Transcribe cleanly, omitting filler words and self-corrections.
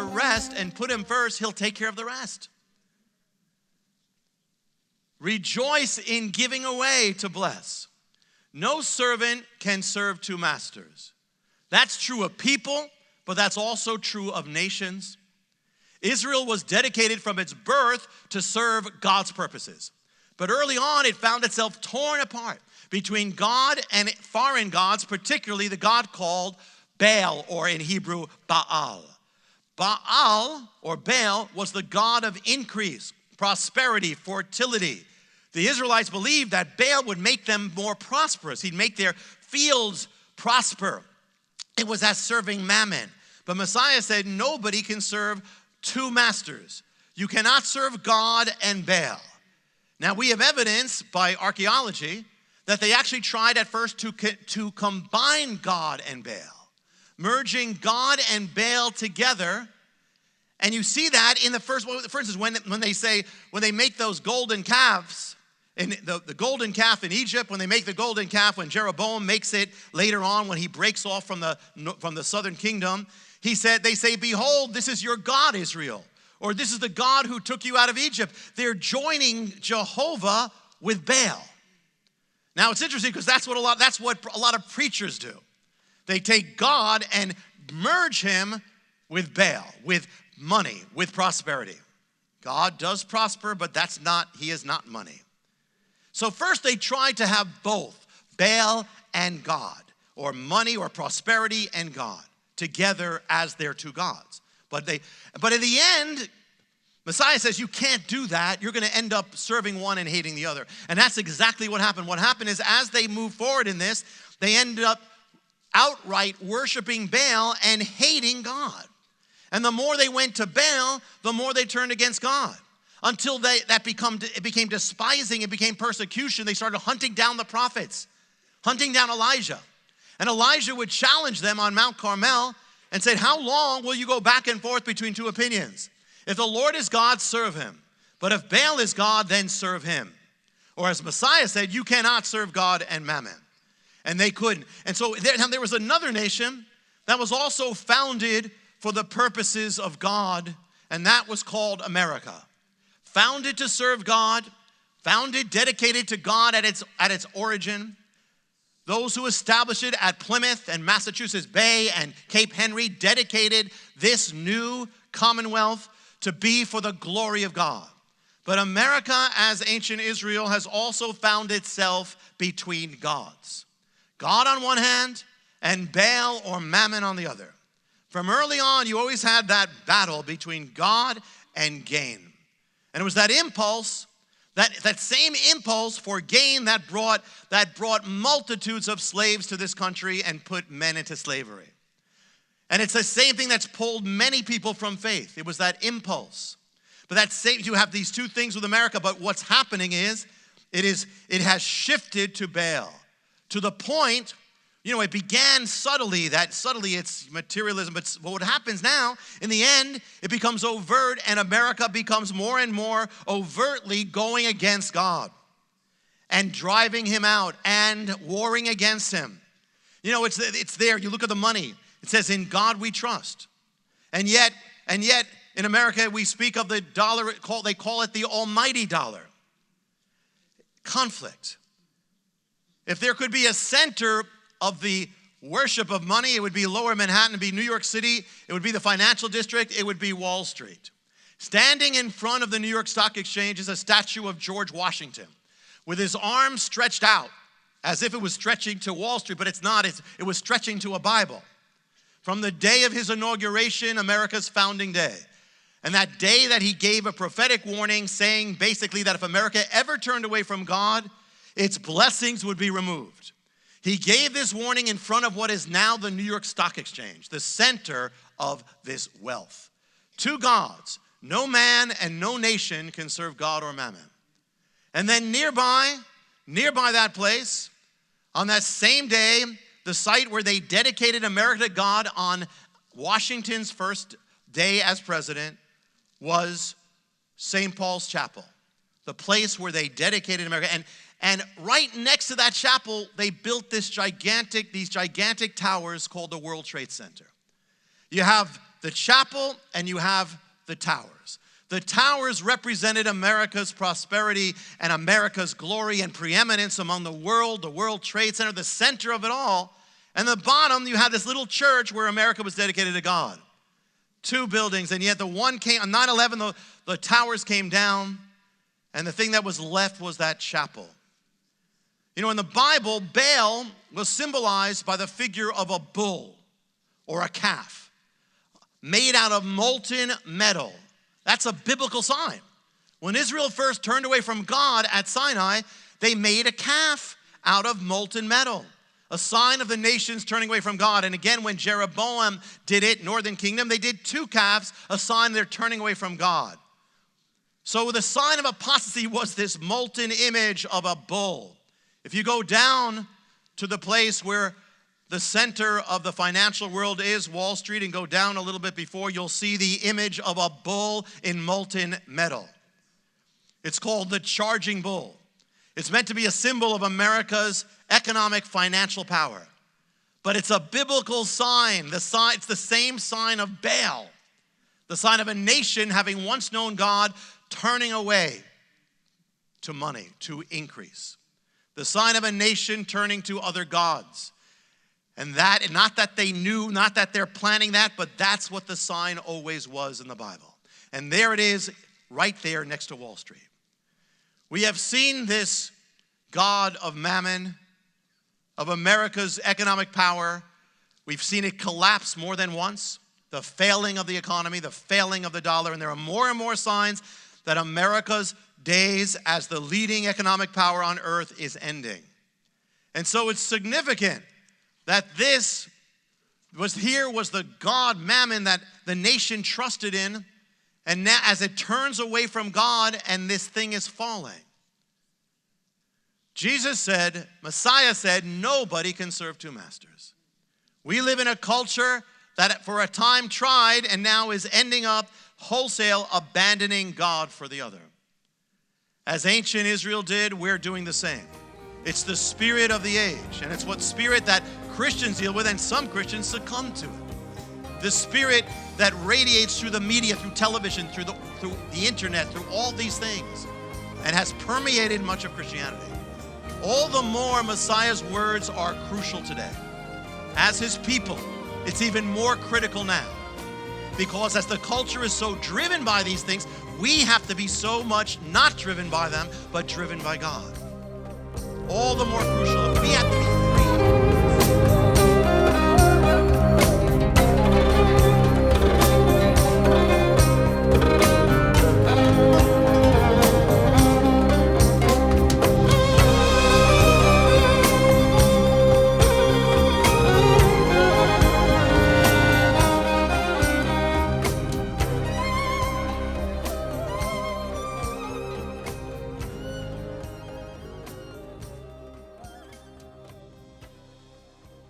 to rest and put him first, he'll take care of the rest. Rejoice in giving away to bless. No servant can serve two masters. That's true of people, but that's also true of nations. Israel was dedicated from its birth to serve God's purposes. But early on, it found itself torn apart between God and foreign gods, particularly the god called Baal, or in Hebrew, Baal. Baal, or Baal, was the god of increase, prosperity, fertility. The Israelites believed that Baal would make them more prosperous. He'd make their fields prosper. It was as serving Mammon. But Messiah said nobody can serve two masters. You cannot serve God and Baal. Now, we have evidence by archaeology that they actually tried at first to combine God and Baal, merging God and Baal together. And you see that in the first, for instance, when they make those golden calves, and the golden calf in Egypt, when they make the golden calf, when Jeroboam makes it later on, when he breaks off from the southern kingdom, they say, behold, this is your God, Israel. Or this is the God who took you out of Egypt. They're joining Jehovah with Baal. Now it's interesting because that's what a lot of preachers do. They take God and merge him with Baal, with money, with prosperity. God does prosper, but he is not money. So first they tried to have both, Baal and God, or money or prosperity and God, together as their two gods. But in the end, Messiah says you can't do that. You're going to end up serving one and hating the other. And that's exactly what happened. What happened is as they moved forward in this, they ended up outright worshiping Baal and hating God. And the more they went to Baal, the more they turned against God. Until it became despising, it became persecution. They started hunting down the prophets, hunting down Elijah. And Elijah would challenge them on Mount Carmel and said, how long will you go back and forth between two opinions? If the Lord is God, serve him. But if Baal is God, then serve him. Or as Messiah said, you cannot serve God and Mammon. And they couldn't. And so there was another nation that was also founded for the purposes of God, and that was called America. Founded to serve God, founded, dedicated to God at its origin. Those who established it at Plymouth and Massachusetts Bay and Cape Henry dedicated this new commonwealth to be for the glory of God. But America, as ancient Israel, has also found itself between gods. God on one hand and Baal or Mammon on the other. From early on, you always had that battle between God and gain. And it was that impulse, that same impulse for gain that brought multitudes of slaves to this country and put men into slavery. And it's the same thing that's pulled many people from faith. It was that impulse. But you have these two things with America, but what's happening is it has shifted to Baal. To the point, it began subtly it's materialism, but what happens now, in the end, it becomes overt, and America becomes more and more overtly going against God and driving him out and warring against him. It's there. You look at the money. It says, in God we trust. And yet, in America, we speak of the dollar, they call it the almighty dollar. Conflict. If there could be a center of the worship of money, it would be Lower Manhattan, it would be New York City, it would be the financial district, it would be Wall Street. Standing in front of the New York Stock Exchange is a statue of George Washington with his arms stretched out as if it was stretching to Wall Street, but it's not, it was stretching to a Bible. From the day of his inauguration, America's founding day. And that day that he gave a prophetic warning saying basically that if America ever turned away from God, its blessings would be removed. He gave this warning in front of what is now the New York Stock Exchange, the center of this wealth. Two gods, no man and no nation can serve God or Mammon. And then nearby that place, on that same day, the site where they dedicated America to God on Washington's first day as president was St. Paul's Chapel, the place where they dedicated America. And right next to that chapel, they built these gigantic towers called the World Trade Center. You have the chapel and you have the towers. The towers represented America's prosperity and America's glory and preeminence among the World Trade Center, the center of it all. And the bottom, you had this little church where America was dedicated to God. 2 buildings, and yet the one came, on 9/11, the towers came down, and the thing that was left was that chapel. You know, in the Bible, Baal was symbolized by the figure of a bull or a calf made out of molten metal. That's a biblical sign. When Israel first turned away from God at Sinai, they made a calf out of molten metal, a sign of the nations turning away from God. And again, when Jeroboam did it, Northern Kingdom, they did 2 calves, a sign they're turning away from God. So the sign of apostasy was this molten image of a bull. If you go down to the place where the center of the financial world is, Wall Street, and go down a little bit before, you'll see the image of a bull in molten metal. It's called the charging bull. It's meant to be a symbol of America's economic financial power. But it's a biblical sign. It's the same sign of Baal, the sign of a nation having once known God turning away to money, to increase. The sign of a nation turning to other gods. And that, not that they knew, not that they're planning that, but that's what the sign always was in the Bible. And there it is, right there next to Wall Street. We have seen this God of Mammon, of America's economic power. We've seen it collapse more than once. The failing of the economy, the failing of the dollar, and there are more and more signs that America's days as the leading economic power on earth is ending. And so it's significant that this was the God Mammon that the nation trusted in, and now as it turns away from God and this thing is falling. Jesus said, Messiah said, nobody can serve 2 masters. We live in a culture that for a time tried and now is ending up wholesale abandoning God for the other. As ancient Israel did, we're doing the same. It's the spirit of the age, and it's what spirit that Christians deal with, and some Christians succumb to it. The spirit that radiates through the media, through television, through the internet, through all these things, and has permeated much of Christianity. All the more Messiah's words are crucial today. As his people, it's even more critical now. Because as the culture is so driven by these things, we have to be so much not driven by them, but driven by God. All the more crucial. We have